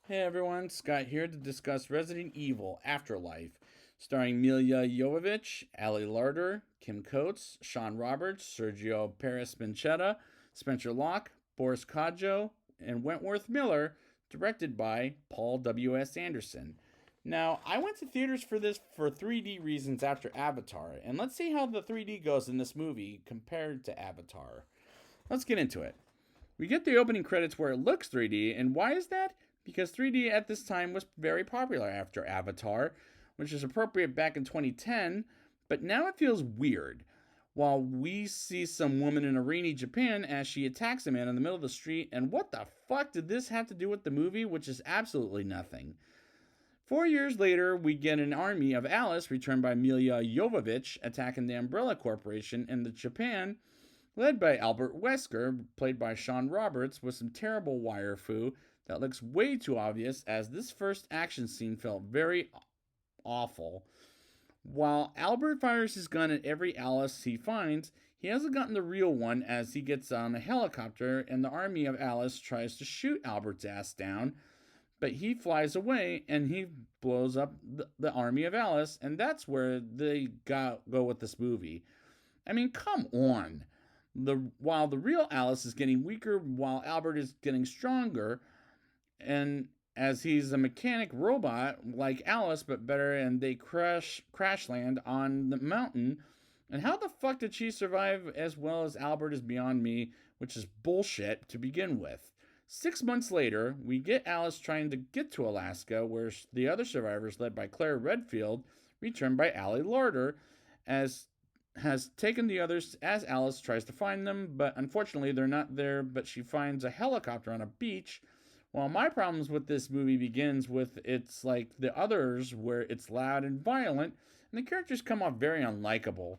Hey everyone, Scott here to discuss Resident Evil Afterlife, starring Mila Jovovich, Ali Larder, Kim Coates, Sean Roberts, Sergio Perez Pinchetta, Spencer Locke, Boris Kodjoe, and Wentworth Miller, directed by Paul W.S. Anderson. Now, I went to theaters for this for 3D reasons after Avatar, and let's see how the 3D goes in this movie compared to Avatar. Let's get into it. We get the opening credits where it looks 3D, and why is that? Because 3D at this time was very popular after Avatar, which is appropriate back in 2010, but now it feels weird. While we see some woman in a rainy Japan as she attacks a man in the middle of the street, and what the fuck did this have to do with the movie? Which is absolutely nothing. 4 years later, we get an army of Alice, returned by Mila Jovovich, attacking the Umbrella Corporation in the Japan, led by Albert Wesker, played by Sean Roberts, with some terrible wire fu that looks way too obvious, as this first action scene felt very awful. While Albert fires his gun at every Alice he finds, he hasn't gotten the real one as he gets on a helicopter and the army of Alice tries to shoot Albert's ass down, but he flies away and he blows up the army of Alice, and that's where they go with this movie. I mean, come on. While the real Alice is getting weaker, while Albert is getting stronger, and as he's a mechanic robot like Alice but better, and they crash land on the mountain. And how the fuck did she survive as well as Albert is beyond me, which is bullshit to begin with. 6 months later, we get Alice trying to get to Alaska, where the other survivors, led by Claire Redfield, returned by Ali Larder, as has taken the others as Alice tries to find them, but unfortunately they're not there, but she finds a helicopter on a beach. While my problems with this movie begins with it's like the others, where it's loud and violent, and the characters come off very unlikable.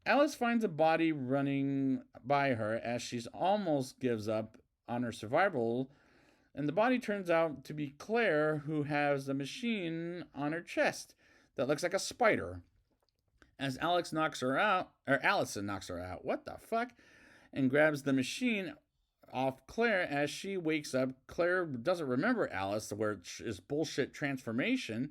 Alice finds a body running by her as she almost gives up on her survival, and the body turns out to be Claire, who has a machine on her chest that looks like a spider. As Alex knocks her out, or Allison knocks her out, what the fuck? And grabs the machine off Claire as she wakes up. Claire doesn't remember Alice, which is bullshit transformation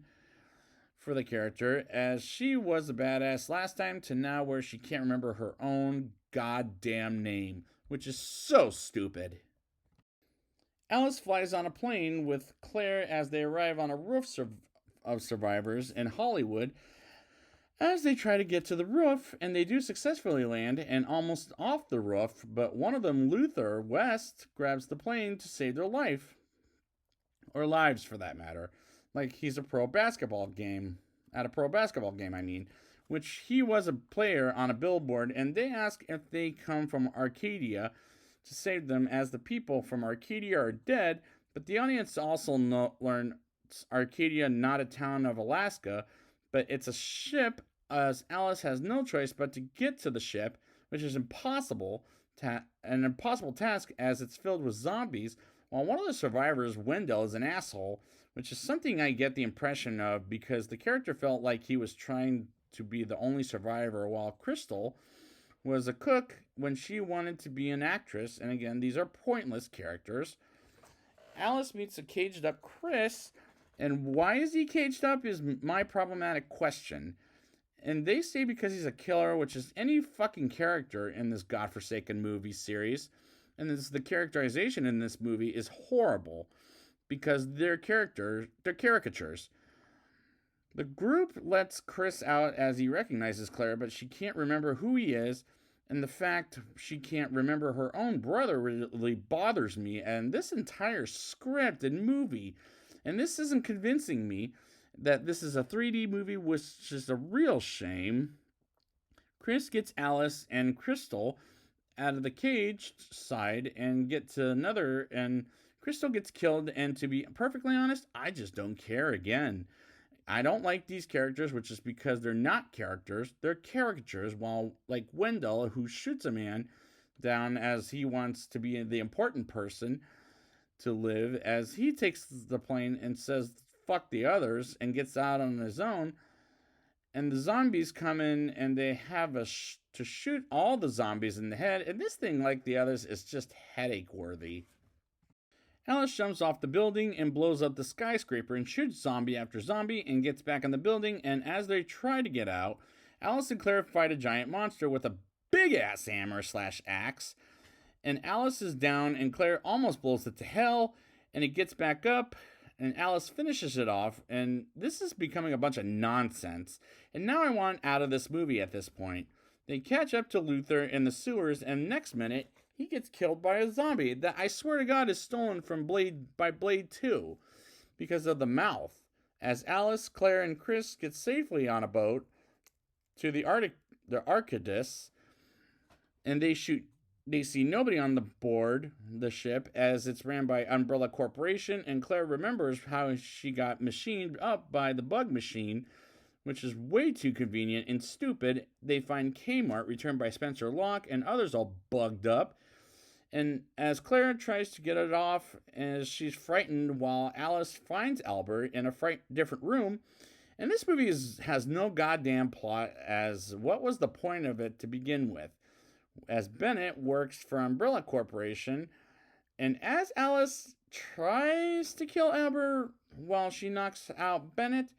for the character, as she was a badass last time to now where she can't remember her own goddamn name, which is so stupid. Alice flies on a plane with Claire as they arrive on a roof of survivors in Hollywood. As they try to get to the roof, and they do successfully land and almost off the roof, but one of them, Luther West, grabs the plane to save their life. Or lives, for that matter. Like he's a pro basketball game. At a pro basketball game, I mean. Which he was a player on a billboard, and they ask if they come from Arcadia to save them, as the people from Arcadia are dead, but the audience also learns Arcadia not a town of Alaska, but it's a ship, as Alice has no choice but to get to the ship, which is an impossible task as it's filled with zombies, while one of the survivors, Wendell, is an asshole, which is something I get the impression of because the character felt like he was trying to be the only survivor, while Crystal was a cook when she wanted to be an actress, and again, these are pointless characters. Alice meets a caged up Chris, and why is he caged up is my problematic question. And they say because he's a killer, which is any fucking character in this godforsaken movie series. And the characterization in this movie is horrible because they're caricatures. The group lets Chris out as he recognizes Claire, but she can't remember who he is, and the fact she can't remember her own brother really bothers me, and this entire script and movie, and this isn't convincing me that this is a 3D movie, which is a real shame. Chris gets Alice and Crystal out of the cage side and get to another, and Crystal gets killed, and to be perfectly honest, I just don't care again. I don't like these characters, which is because they're not characters, they're caricatures, while like Wendell, who shoots a man down as he wants to be the important person to live, as he takes the plane and says, fuck the others, and gets out on his own. And the zombies come in and they have to shoot all the zombies in the head. And this thing, like the others, is just headache worthy. Alice jumps off the building and blows up the skyscraper and shoots zombie after zombie and gets back in the building. And as they try to get out, Alice and Claire fight a giant monster with a big ass hammer slash axe. And Alice is down and Claire almost blows it to hell. And it gets back up and Alice finishes it off. And this is becoming a bunch of nonsense. And now I want out of this movie at this point. They catch up to Luther in the sewers, and next minute, he gets killed by a zombie that I swear to God is stolen from Blade 2 because of the mouth. As Alice, Claire, and Chris get safely on a boat to the Arcadis, and they see nobody on the ship as it's ran by Umbrella Corporation, and Claire remembers how she got machined up by the bug machine, which is way too convenient and stupid. They find Kmart, returned by Spencer Locke, and others all bugged up. And as Claire tries to get it off, as she's frightened, while Alice finds Albert in a different room. And this movie has no goddamn plot, as what was the point of it to begin with? As Bennett works for Umbrella Corporation, and as Alice tries to kill Albert while she knocks out Bennett,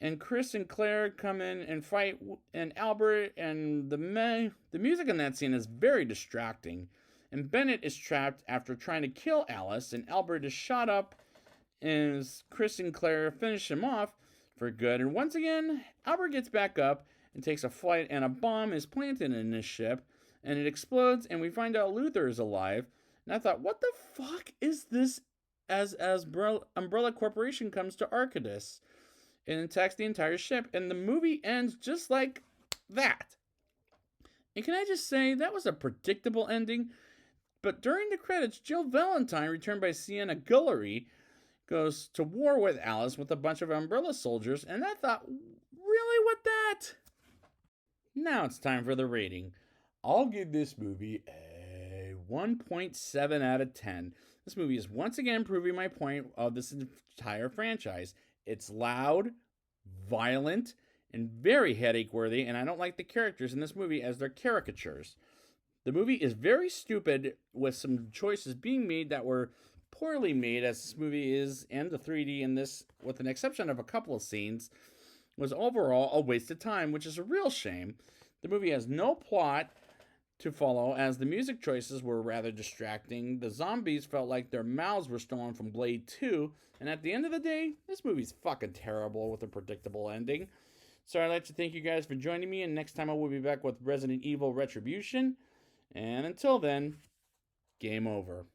and Chris and Claire come in and fight, and Albert, and the music in that scene is very distracting. And Bennett is trapped after trying to kill Alice, and Albert is shot up as Chris and Claire finish him off for good. And once again, Albert gets back up and takes a flight, and a bomb is planted in his ship, and it explodes, and we find out Luther is alive. And I thought, what the fuck is this as Umbrella Corporation comes to Arcadis and attacks the entire ship, and the movie ends just like that. And can I just say, that was a predictable ending, but during the credits, Jill Valentine, returned by Sienna Guillory, goes to war with Alice with a bunch of Umbrella soldiers, and I thought, really, with that? Now it's time for the rating. I'll give this movie a 1.7 out of 10. This movie is once again proving my point of this entire franchise. It's loud, violent, and very headache-worthy, and I don't like the characters in this movie as they're caricatures. The movie is very stupid, with some choices being made that were poorly made, as this movie is, and the 3D in this, with an exception of a couple of scenes, was overall a waste of time, which is a real shame. The movie has no plot to follow, as the music choices were rather distracting. The zombies felt like their mouths were stolen from Blade 2, and at the end of the day, this movie's fucking terrible with a predictable ending. So I'd like to thank you guys for joining me, and next time I will be back with Resident Evil Retribution. And until then, game over.